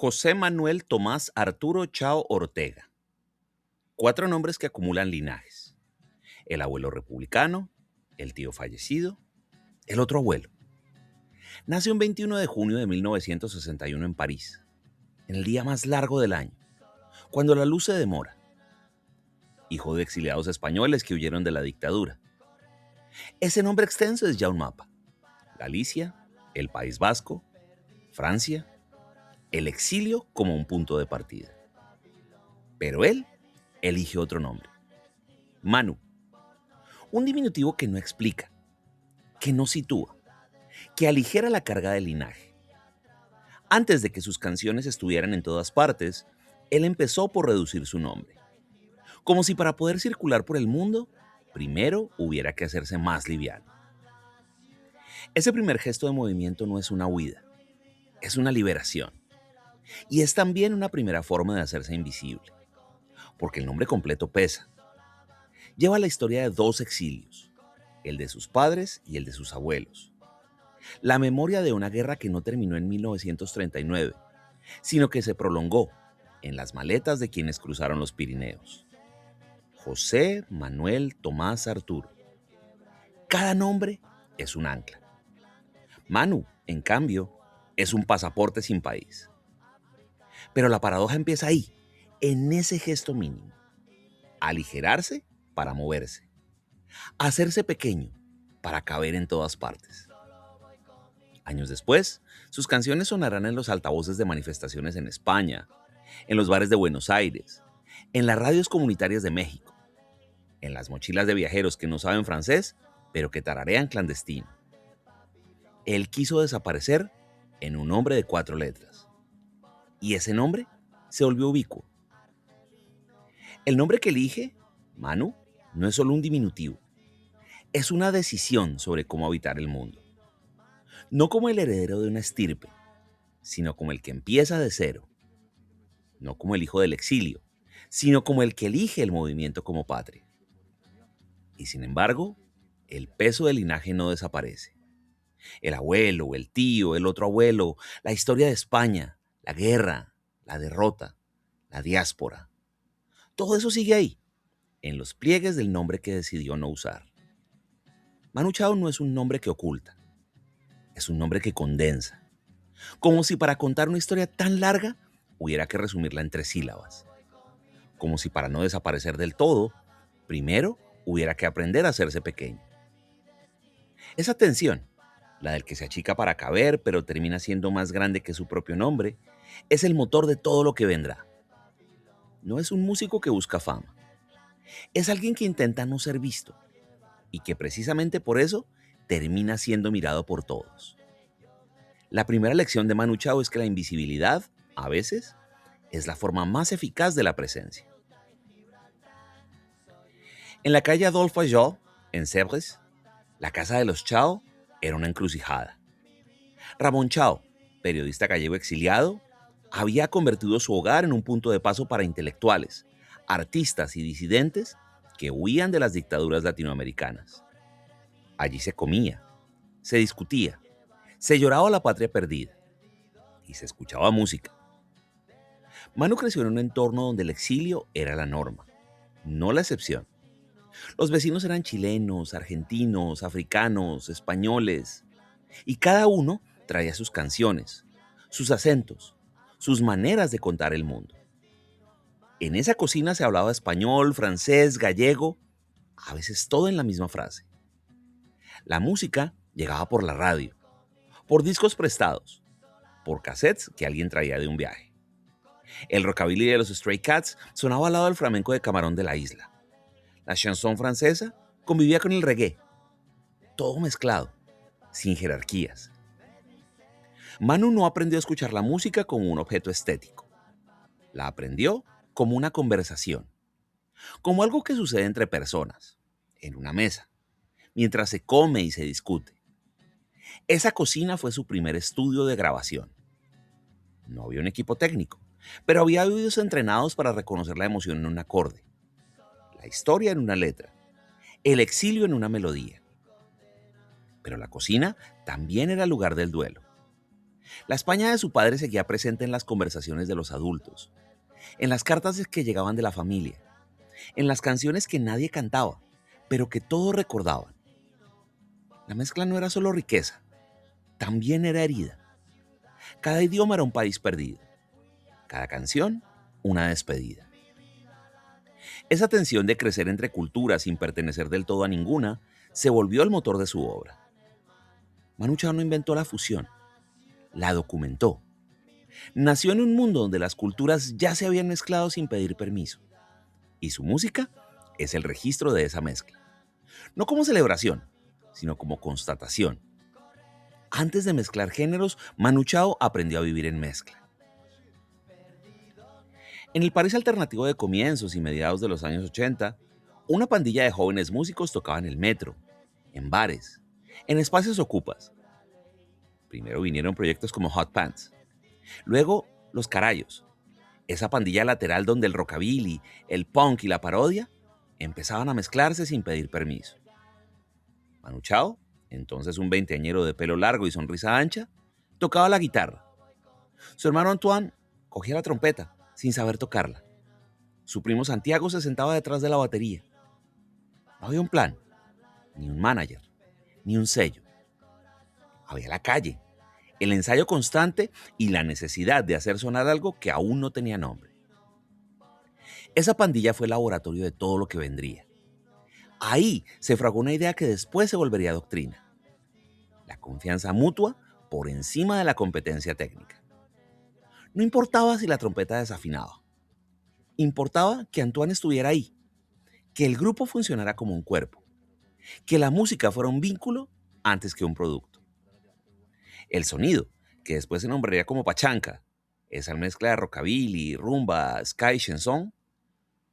José Manuel Tomás Arturo Chao Ortega. 4 nombres que acumulan linajes. El abuelo republicano, el tío fallecido, el otro abuelo. Nace un 21 de junio de 1961 en París, en el día más largo del año, cuando la luz se demora. Hijo de exiliados españoles que huyeron de la dictadura. Ese nombre extenso es ya un mapa. Galicia, el País Vasco, Francia, el exilio como un punto de partida. Pero él elige otro nombre. Manu. Un diminutivo que no explica, que no sitúa, que aligera la carga del linaje. Antes de que sus canciones estuvieran en todas partes, él empezó por reducir su nombre. Como si para poder circular por el mundo, primero hubiera que hacerse más liviano. Ese primer gesto de movimiento no es una huida, es una liberación. Y es también una primera forma de hacerse invisible, porque el nombre completo pesa. Lleva la historia de 2 exilios, el de sus padres y el de sus abuelos. La memoria de una guerra que no terminó en 1939, sino que se prolongó en las maletas de quienes cruzaron los Pirineos. José Manuel Tomás Arturo. Cada nombre es un ancla. Manu, en cambio, es un pasaporte sin país. Pero la paradoja empieza ahí, en ese gesto mínimo. Aligerarse para moverse. Hacerse pequeño para caber en todas partes. Años después, sus canciones sonarán en los altavoces de manifestaciones en España, en los bares de Buenos Aires, en las radios comunitarias de México, en las mochilas de viajeros que no saben francés, pero que tararean clandestino. Él quiso desaparecer en un nombre de 4 letras. Y ese nombre se volvió ubicuo. El nombre que elige, Manu, no es solo un diminutivo. Es una decisión sobre cómo habitar el mundo. No como el heredero de una estirpe, sino como el que empieza de cero. No como el hijo del exilio, sino como el que elige el movimiento como patria. Y sin embargo, el peso del linaje no desaparece. El abuelo, el tío, el otro abuelo, la historia de España, la guerra, la derrota, la diáspora. Todo eso sigue ahí, en los pliegues del nombre que decidió no usar. Manu Chao no es un nombre que oculta, es un nombre que condensa. Como si para contar una historia tan larga hubiera que resumirla en 3 sílabas. Como si para no desaparecer del todo, primero hubiera que aprender a hacerse pequeño. Esa tensión, la del que se achica para caber pero termina siendo más grande que su propio nombre, es el motor de todo lo que vendrá. No es un músico que busca fama, es alguien que intenta no ser visto y que precisamente por eso termina siendo mirado por todos. La primera lección de Manu Chao es que la invisibilidad, a veces, es la forma más eficaz de la presencia. En la calle Adolphe Fayol, en Sèvres, la casa de los Chao era una encrucijada. Ramón Chao, periodista gallego exiliado, había convertido su hogar en un punto de paso para intelectuales, artistas y disidentes que huían de las dictaduras latinoamericanas. Allí se comía, se discutía, se lloraba la patria perdida y se escuchaba música. Manu creció en un entorno donde el exilio era la norma, no la excepción. Los vecinos eran chilenos, argentinos, africanos, españoles, y cada uno traía sus canciones, sus acentos, sus maneras de contar el mundo. En esa cocina se hablaba español, francés, gallego, a veces todo en la misma frase. La música llegaba por la radio, por discos prestados, por cassettes que alguien traía de un viaje. El rockabilly de los Stray Cats sonaba al lado del flamenco de Camarón de la Isla. La chanson francesa convivía con el reggae, todo mezclado, sin jerarquías. Manu no aprendió a escuchar la música como un objeto estético. La aprendió como una conversación, como algo que sucede entre personas, en una mesa, mientras se come y se discute. Esa cocina fue su primer estudio de grabación. No había un equipo técnico, pero había oídos entrenados para reconocer la emoción en un acorde, la historia en una letra, el exilio en una melodía. Pero la cocina también era el lugar del duelo. La España de su padre seguía presente en las conversaciones de los adultos, en las cartas que llegaban de la familia, en las canciones que nadie cantaba, pero que todos recordaban. La mezcla no era solo riqueza, también era herida. Cada idioma era un país perdido, cada canción una despedida. Esa tensión de crecer entre culturas sin pertenecer del todo a ninguna se volvió el motor de su obra. Manu Chao no inventó la fusión, la documentó. Nació en un mundo donde las culturas ya se habían mezclado sin pedir permiso, y su música es el registro de esa mezcla. No como celebración, sino como constatación. Antes de mezclar géneros, Manu Chao aprendió a vivir en mezcla. En el París alternativo de comienzos y mediados de los años 80, una pandilla de jóvenes músicos tocaba en el metro, en bares, en espacios ocupas. Primero vinieron proyectos como Hot Pants, luego Los Carayos, esa pandilla lateral donde el rockabilly, el punk y la parodia empezaban a mezclarse sin pedir permiso. Manu Chao, entonces un veinteañero de pelo largo y sonrisa ancha, tocaba la guitarra. Su hermano Antoine cogía la trompeta sin saber tocarla. Su primo Santiago se sentaba detrás de la batería. No había un plan, ni un manager, ni un sello. Había la calle, el ensayo constante y la necesidad de hacer sonar algo que aún no tenía nombre. Esa pandilla fue el laboratorio de todo lo que vendría. Ahí se fragó una idea que después se volvería doctrina. La confianza mutua por encima de la competencia técnica. No importaba si la trompeta desafinaba. Importaba que Antoine estuviera ahí, que el grupo funcionara como un cuerpo, que la música fuera un vínculo antes que un producto. El sonido, que después se nombraría como pachanca, esa mezcla de rockabilly, rumba, ska y chanson,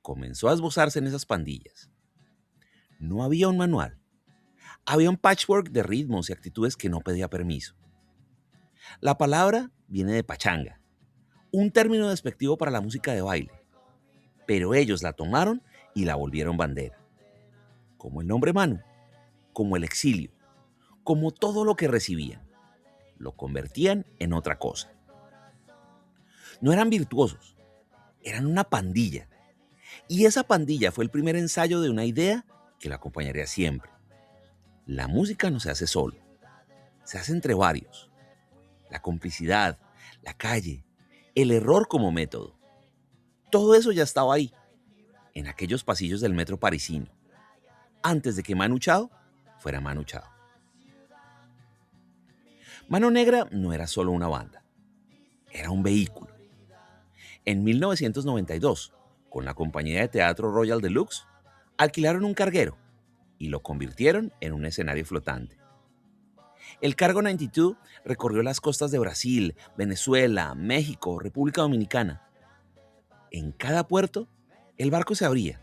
comenzó a esbozarse en esas pandillas. No había un manual, había un patchwork de ritmos y actitudes que no pedía permiso. La palabra viene de pachanga, un término despectivo para la música de baile, pero ellos la tomaron y la volvieron bandera. Como el nombre Manu, como el exilio, como todo lo que recibían, lo convertían en otra cosa. No eran virtuosos, eran una pandilla. Y esa pandilla fue el primer ensayo de una idea que la acompañaría siempre. La música no se hace solo, se hace entre varios. La complicidad, la calle, el error como método. Todo eso ya estaba ahí, en aquellos pasillos del metro parisino, antes de que Manu Chao fuera Manu Chao. Mano Negra no era solo una banda, era un vehículo. En 1992, con la compañía de teatro Royal Deluxe, alquilaron un carguero y lo convirtieron en un escenario flotante. El Cargo 92 recorrió las costas de Brasil, Venezuela, México, República Dominicana. En cada puerto, el barco se abría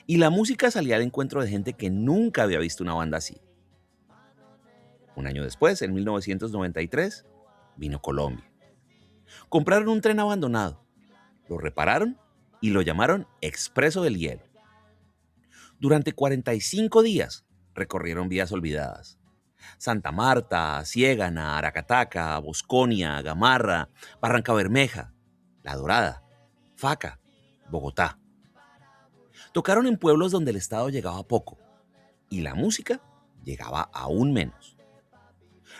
y la música salía al encuentro de gente que nunca había visto una banda así. Un año después, en 1993, vino Colombia. Compraron un tren abandonado, lo repararon y lo llamaron Expreso del Hielo. Durante 45 días recorrieron vías olvidadas. Santa Marta, Ciégana, Aracataca, Bosconia, Gamarra, Barranca Bermeja, La Dorada, Faca, Bogotá. Tocaron en pueblos donde el Estado llegaba poco y la música llegaba aún menos.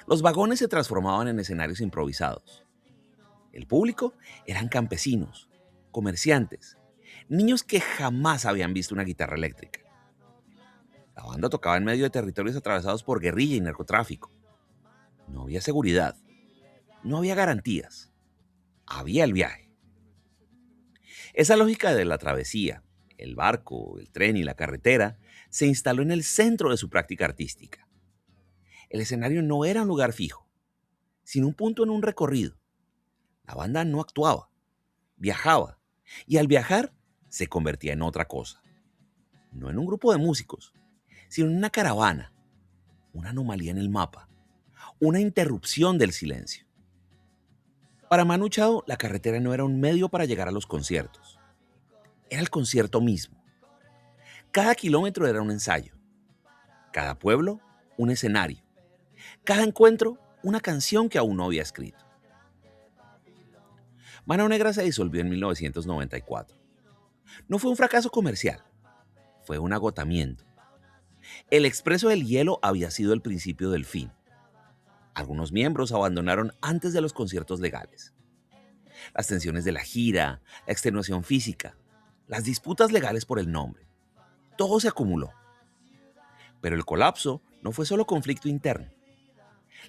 Los vagones se transformaban en escenarios improvisados. El público eran campesinos, comerciantes, niños que jamás habían visto una guitarra eléctrica. La banda tocaba en medio de territorios atravesados por guerrilla y narcotráfico. No había seguridad, no había garantías, había el viaje. Esa lógica de la travesía, el barco, el tren y la carretera, se instaló en el centro de su práctica artística. El escenario no era un lugar fijo, sino un punto en un recorrido. La banda no actuaba, viajaba, y al viajar se convertía en otra cosa. No en un grupo de músicos, sino en una caravana, una anomalía en el mapa, una interrupción del silencio. Para Manu Chao, la carretera no era un medio para llegar a los conciertos, era el concierto mismo. Cada kilómetro era un ensayo, cada pueblo un escenario, cada encuentro una canción que aún no había escrito. Mano Negra se disolvió en 1994. No fue un fracaso comercial, fue un agotamiento. El Expreso del Hielo había sido el principio del fin. Algunos miembros abandonaron antes de los conciertos legales. Las tensiones de la gira, la extenuación física, las disputas legales por el nombre, todo se acumuló. Pero el colapso no fue solo conflicto interno.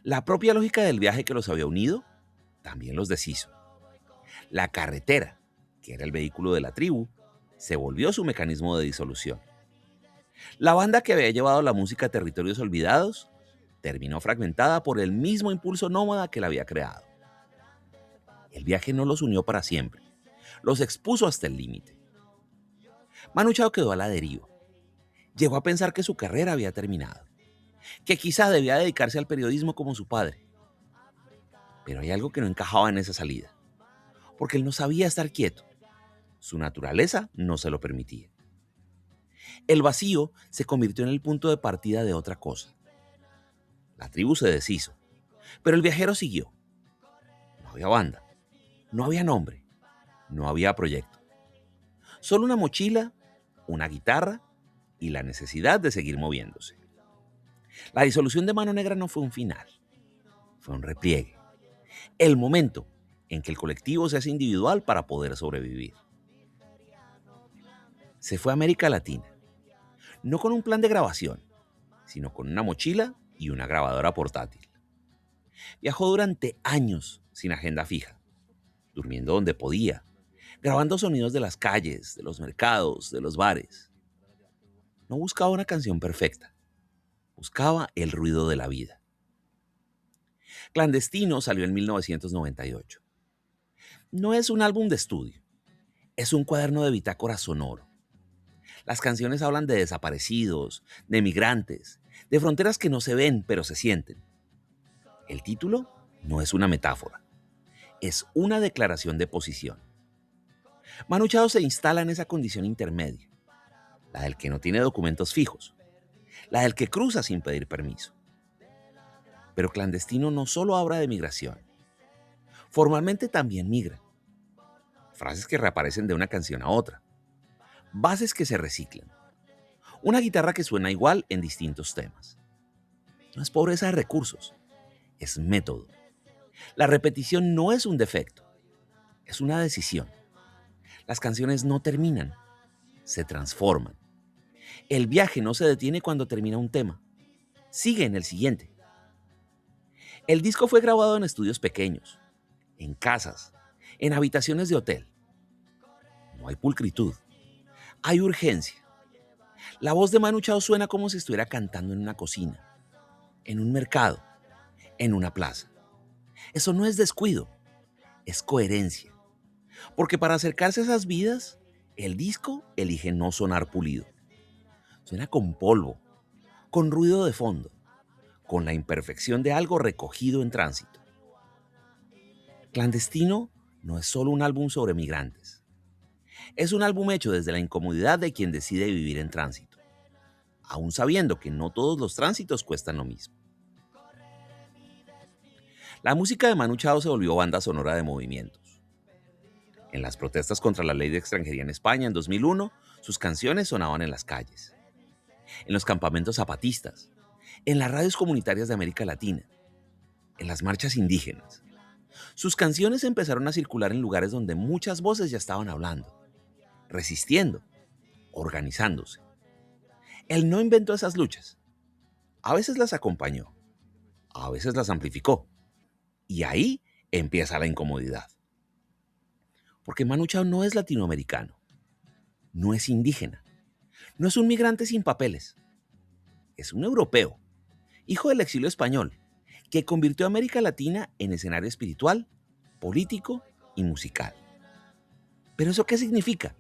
La propia lógica del viaje que los había unido también los deshizo. La carretera, que era el vehículo de la tribu, se volvió su mecanismo de disolución. La banda que había llevado la música a territorios olvidados terminó fragmentada por el mismo impulso nómada que la había creado. El viaje no los unió para siempre, los expuso hasta el límite. Manu Chao quedó a la deriva. Llegó a pensar que su carrera había terminado, que quizá debía dedicarse al periodismo como su padre. Pero hay algo que no encajaba en esa salida, porque él no sabía estar quieto. Su naturaleza no se lo permitía. El vacío se convirtió en el punto de partida de otra cosa. La tribu se deshizo, pero el viajero siguió. No había banda, no había nombre, no había proyecto. Solo una mochila, una guitarra y la necesidad de seguir moviéndose. La disolución de Mano Negra no fue un final, fue un repliegue. El momento en que el colectivo se hace individual para poder sobrevivir. Se fue a América Latina, no con un plan de grabación, sino con una mochila y una grabadora portátil. Viajó durante años sin agenda fija, durmiendo donde podía, grabando sonidos de las calles, de los mercados, de los bares. No buscaba una canción perfecta, buscaba el ruido de la vida. Clandestino salió en 1998. No es un álbum de estudio, es un cuaderno de bitácora sonoro. Las canciones hablan de desaparecidos, de migrantes, de fronteras que no se ven pero se sienten. El título no es una metáfora, es una declaración de posición. Manu Chao se instala en esa condición intermedia, la del que no tiene documentos fijos, la del que cruza sin pedir permiso. Pero Clandestino no solo habla de migración, formalmente también migra. Frases que reaparecen de una canción a otra, bases que se reciclan, una guitarra que suena igual en distintos temas. No es pobreza de recursos, es método. La repetición no es un defecto, es una decisión. Las canciones no terminan, se transforman. El viaje no se detiene cuando termina un tema, sigue en el siguiente. El disco fue grabado en estudios pequeños, en casas, en habitaciones de hotel. No hay pulcritud, hay urgencia. La voz de Manu Chao suena como si estuviera cantando en una cocina, en un mercado, en una plaza. Eso no es descuido, es coherencia. Porque para acercarse a esas vidas, el disco elige no sonar pulido. Suena con polvo, con ruido de fondo, con la imperfección de algo recogido en tránsito. Clandestino no es solo un álbum sobre migrantes. Es un álbum hecho desde la incomodidad de quien decide vivir en tránsito, aún sabiendo que no todos los tránsitos cuestan lo mismo. La música de Manu Chao se volvió banda sonora de movimientos. En las protestas contra la ley de extranjería en España en 2001, sus canciones sonaban en las calles, en los campamentos zapatistas, en las radios comunitarias de América Latina, en las marchas indígenas. Sus canciones empezaron a circular en lugares donde muchas voces ya estaban hablando, resistiendo, organizándose. Él no inventó esas luchas. A veces las acompañó, a veces las amplificó. Y ahí empieza la incomodidad. Porque Manu Chao no es latinoamericano, no es indígena, no es un migrante sin papeles. Es un europeo, hijo del exilio español, que convirtió a América Latina en escenario espiritual, político y musical. ¿Pero eso qué significa?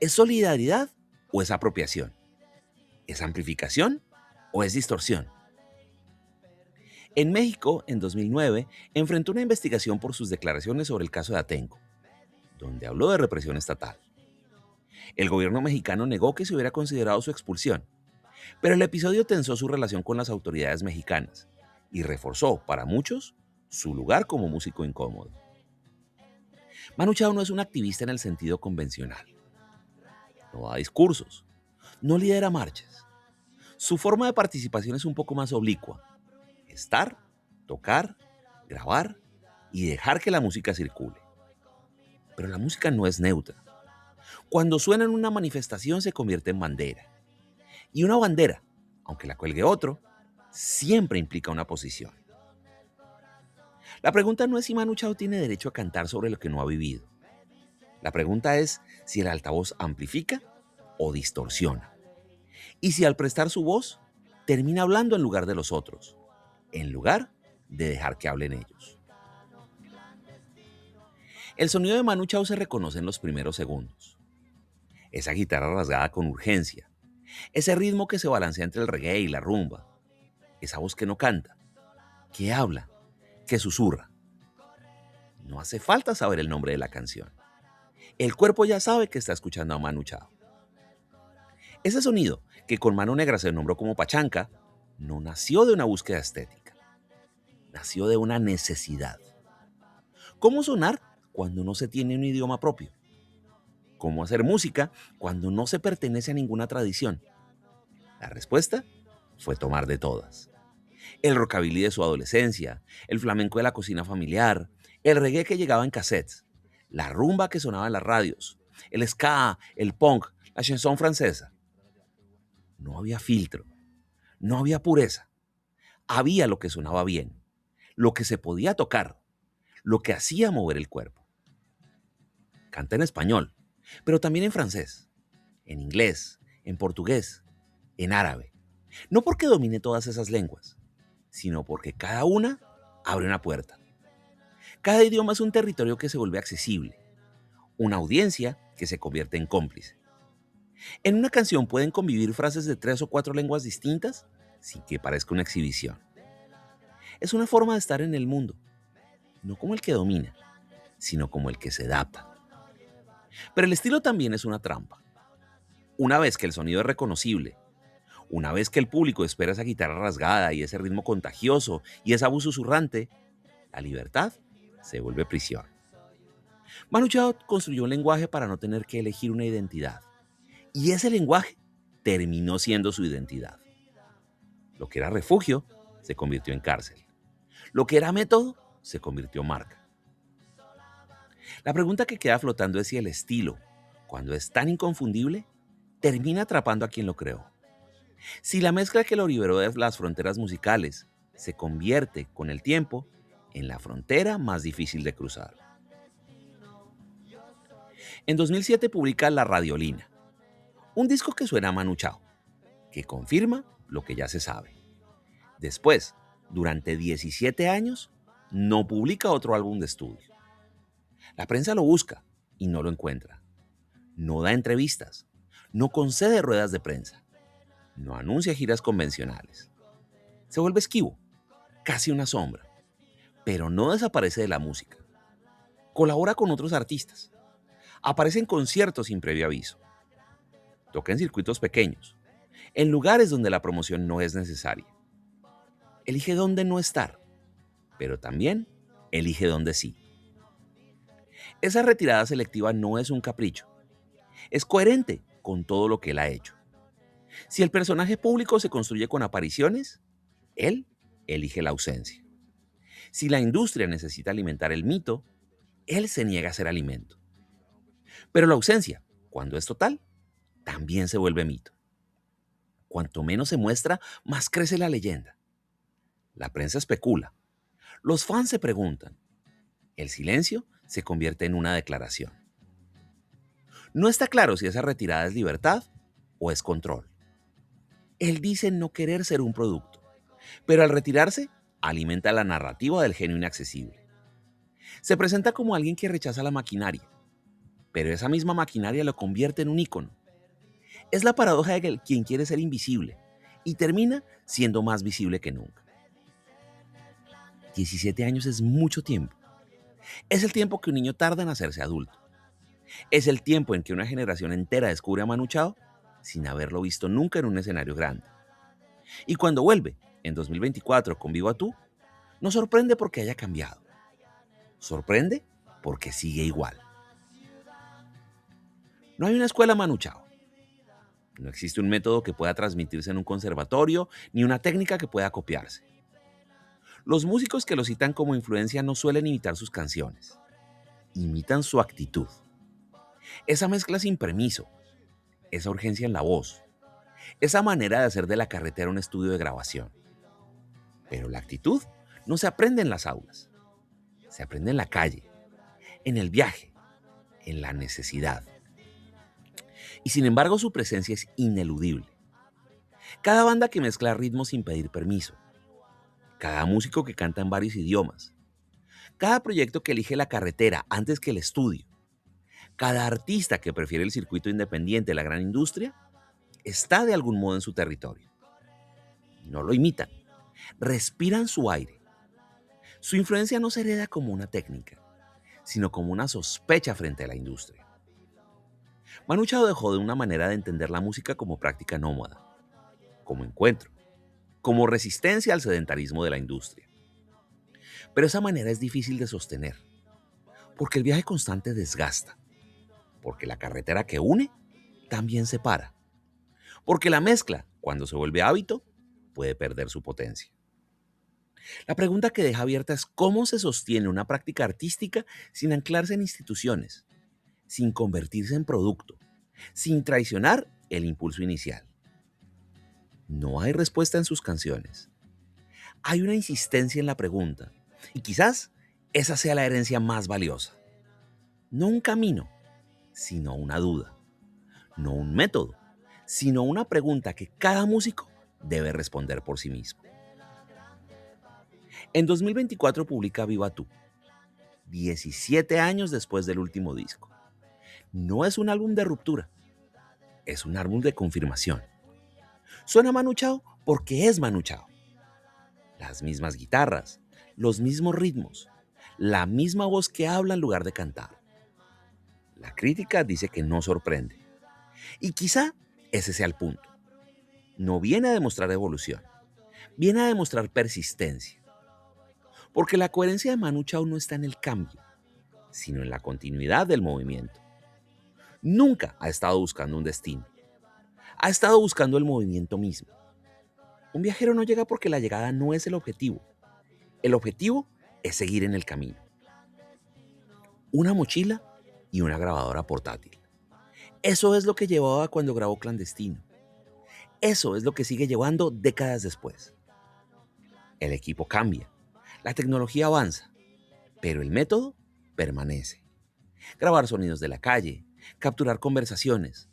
¿Es solidaridad o es apropiación? ¿Es amplificación o es distorsión? En México, en 2009, enfrentó una investigación por sus declaraciones sobre el caso de Atenco, donde habló de represión estatal. El gobierno mexicano negó que se hubiera considerado su expulsión, pero el episodio tensó su relación con las autoridades mexicanas y reforzó, para muchos, su lugar como músico incómodo. Manu Chao no es un activista en el sentido convencional. No da discursos, no lidera marchas. Su forma de participación es un poco más oblicua. Estar, tocar, grabar y dejar que la música circule. Pero la música no es neutra. Cuando suena en una manifestación se convierte en bandera. Y una bandera, aunque la cuelgue otro, siempre implica una posición. La pregunta no es si Manu Chao tiene derecho a cantar sobre lo que no ha vivido. La pregunta es si el altavoz amplifica o distorsiona. Y si al prestar su voz, termina hablando en lugar de los otros, en lugar de dejar que hablen ellos. El sonido de Manu Chao se reconoce en los primeros segundos. Esa guitarra rasgada con urgencia, ese ritmo que se balancea entre el reggae y la rumba, esa voz que no canta, que habla, que susurra. No hace falta saber el nombre de la canción. El cuerpo ya sabe que está escuchando a Manu Chao. Ese sonido, que con Mano Negra se nombró como pachanca, no nació de una búsqueda estética. Nació de una necesidad. ¿Cómo sonar cuando no se tiene un idioma propio? ¿Cómo hacer música cuando no se pertenece a ninguna tradición? La respuesta fue tomar de todas. El rockabilly de su adolescencia, el flamenco de la cocina familiar, el reggae que llegaba en cassettes, la rumba que sonaba en las radios, el ska, el punk, la chanson francesa. No había filtro, no había pureza. Había lo que sonaba bien, lo que se podía tocar, lo que hacía mover el cuerpo. Canta en español, pero también en francés, en inglés, en portugués, en árabe. No porque domine todas esas lenguas, sino porque cada una abre una puerta. Cada idioma es un territorio que se vuelve accesible, una audiencia que se convierte en cómplice. En una canción pueden convivir frases de 3 o 4 lenguas distintas sin que parezca una exhibición. Es una forma de estar en el mundo, no como el que domina, sino como el que se adapta. Pero el estilo también es una trampa. Una vez que el sonido es reconocible, una vez que el público espera esa guitarra rasgada y ese ritmo contagioso y esa voz susurrante, la libertad se vuelve prisión. Manu Chao construyó un lenguaje para no tener que elegir una identidad. Y ese lenguaje terminó siendo su identidad. Lo que era refugio se convirtió en cárcel. Lo que era método se convirtió en marca. La pregunta que queda flotando es si el estilo, cuando es tan inconfundible, termina atrapando a quien lo creó. Si la mezcla que lo liberó de las fronteras musicales se convierte, con el tiempo, en la frontera más difícil de cruzar. En 2007 publica La Radiolina, un disco que suena a Manu Chao, que confirma lo que ya se sabe. Después, durante 17 años, no publica otro álbum de estudio. La prensa lo busca y no lo encuentra. No da entrevistas, no concede ruedas de prensa, no anuncia giras convencionales. Se vuelve esquivo, casi una sombra, pero no desaparece de la música. Colabora con otros artistas. Aparece en conciertos sin previo aviso. Toca en circuitos pequeños, en lugares donde la promoción no es necesaria. Elige dónde no estar, pero también elige dónde sí. Esa retirada selectiva no es un capricho. Es coherente con todo lo que él ha hecho. Si el personaje público se construye con apariciones, él elige la ausencia. Si la industria necesita alimentar el mito, él se niega a ser alimento. Pero la ausencia, cuando es total, también se vuelve mito. Cuanto menos se muestra, más crece la leyenda. La prensa especula. Los fans se preguntan. El silencio se convierte en una declaración. No está claro si esa retirada es libertad o es control. Él dice no querer ser un producto, pero al retirarse alimenta la narrativa del genio inaccesible. Se presenta como alguien que rechaza la maquinaria, pero esa misma maquinaria lo convierte en un ícono. Es la paradoja de quien quiere ser invisible y termina siendo más visible que nunca. 17 años es mucho tiempo. Es el tiempo que un niño tarda en hacerse adulto. Es el tiempo en que una generación entera descubre a Manu Chao sin haberlo visto nunca en un escenario grande. Y cuando vuelve, en 2024, con Viva Tú, nos sorprende porque haya cambiado. Sorprende porque sigue igual. No hay una escuela Manu Chao. No existe un método que pueda transmitirse en un conservatorio, ni una técnica que pueda copiarse. Los músicos que lo citan como influencia no suelen imitar sus canciones, imitan su actitud. Esa mezcla sin permiso, esa urgencia en la voz, esa manera de hacer de la carretera un estudio de grabación. Pero la actitud no se aprende en las aulas, se aprende en la calle, en el viaje, en la necesidad. Y sin embargo su presencia es ineludible. Cada banda que mezcla ritmos sin pedir permiso, cada músico que canta en varios idiomas, cada proyecto que elige la carretera antes que el estudio, cada artista que prefiere el circuito independiente de la gran industria, está de algún modo en su territorio. No lo imitan, respiran su aire. Su influencia no se hereda como una técnica, sino como una sospecha frente a la industria. Manu Chao dejó de una manera de entender la música como práctica nómada, como encuentro, como resistencia al sedentarismo de la industria. Pero esa manera es difícil de sostener, porque el viaje constante desgasta, porque la carretera que une también separa, porque la mezcla, cuando se vuelve hábito, puede perder su potencia. La pregunta que deja abierta es cómo se sostiene una práctica artística sin anclarse en instituciones, sin convertirse en producto, sin traicionar el impulso inicial. No hay respuesta en sus canciones. Hay una insistencia en la pregunta, y quizás esa sea la herencia más valiosa. No un camino, sino una duda. No un método, sino una pregunta que cada músico debe responder por sí mismo. En 2024 publica Viva Tú, 17 años después del último disco. No es un álbum de ruptura, es un álbum de confirmación. Suena Manu Chao porque es Manu Chao. Las mismas guitarras, los mismos ritmos, la misma voz que habla en lugar de cantar. La crítica dice que no sorprende. Y quizá ese sea el punto. No viene a demostrar evolución, viene a demostrar persistencia. Porque la coherencia de Manu Chao no está en el cambio, sino en la continuidad del movimiento. Nunca ha estado buscando un destino. Ha estado buscando el movimiento mismo. Un viajero no llega porque la llegada no es el objetivo. El objetivo es seguir en el camino. Una mochila y una grabadora portátil. Eso es lo que llevaba cuando grabó Clandestino. Eso es lo que sigue llevando décadas después. El equipo cambia, la tecnología avanza, pero el método permanece. Grabar sonidos de la calle, capturar conversaciones,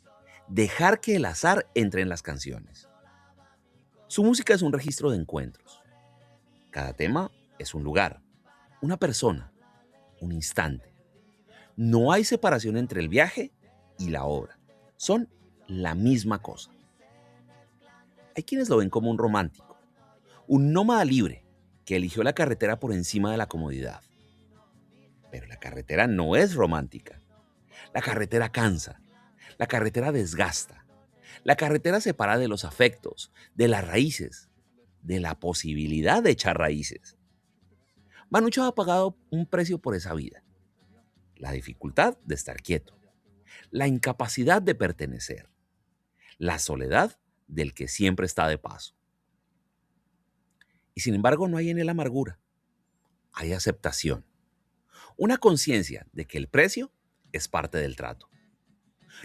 dejar que el azar entre en las canciones. Su música es un registro de encuentros. Cada tema es un lugar, una persona, un instante. No hay separación entre el viaje y la obra. Son la misma cosa. Hay quienes lo ven como un romántico, un nómada libre que eligió la carretera por encima de la comodidad. Pero la carretera no es romántica. La carretera cansa, la carretera desgasta, la carretera separa de los afectos, de las raíces, de la posibilidad de echar raíces. Manu Chao ha pagado un precio por esa vida. La dificultad de estar quieto, la incapacidad de pertenecer, la soledad del que siempre está de paso. Y sin embargo no hay en él amargura, hay aceptación, una conciencia de que el precio es parte del trato.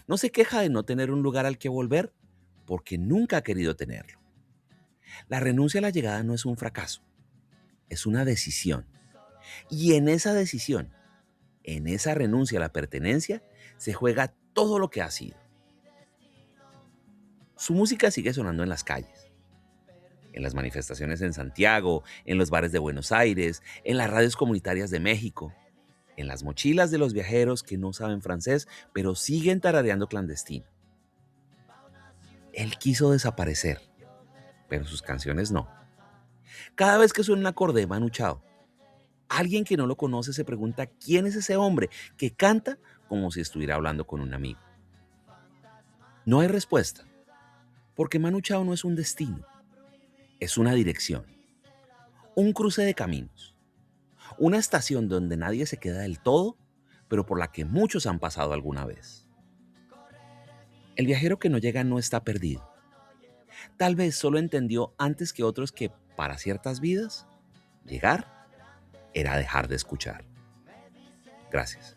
No se queja de no tener un lugar al que volver porque nunca ha querido tenerlo. La renuncia a la llegada no es un fracaso, es una decisión. Y en esa decisión, en esa renuncia a la pertenencia, se juega todo lo que ha sido. Su música sigue sonando en las calles, en las manifestaciones en Santiago, en los bares de Buenos Aires, en las radios comunitarias de México, en las mochilas de los viajeros que no saben francés, pero siguen tarareando Clandestino. Él quiso desaparecer, pero sus canciones no. Cada vez que suena un acorde de Manu Chao, alguien que no lo conoce se pregunta quién es ese hombre que canta como si estuviera hablando con un amigo. No hay respuesta, porque Manu Chao no es un destino, es una dirección, un cruce de caminos, una estación donde nadie se queda del todo, pero por la que muchos han pasado alguna vez. El viajero que no llega no está perdido. Tal vez solo entendió antes que otros que para ciertas vidas, llegar era dejar de escuchar. Gracias.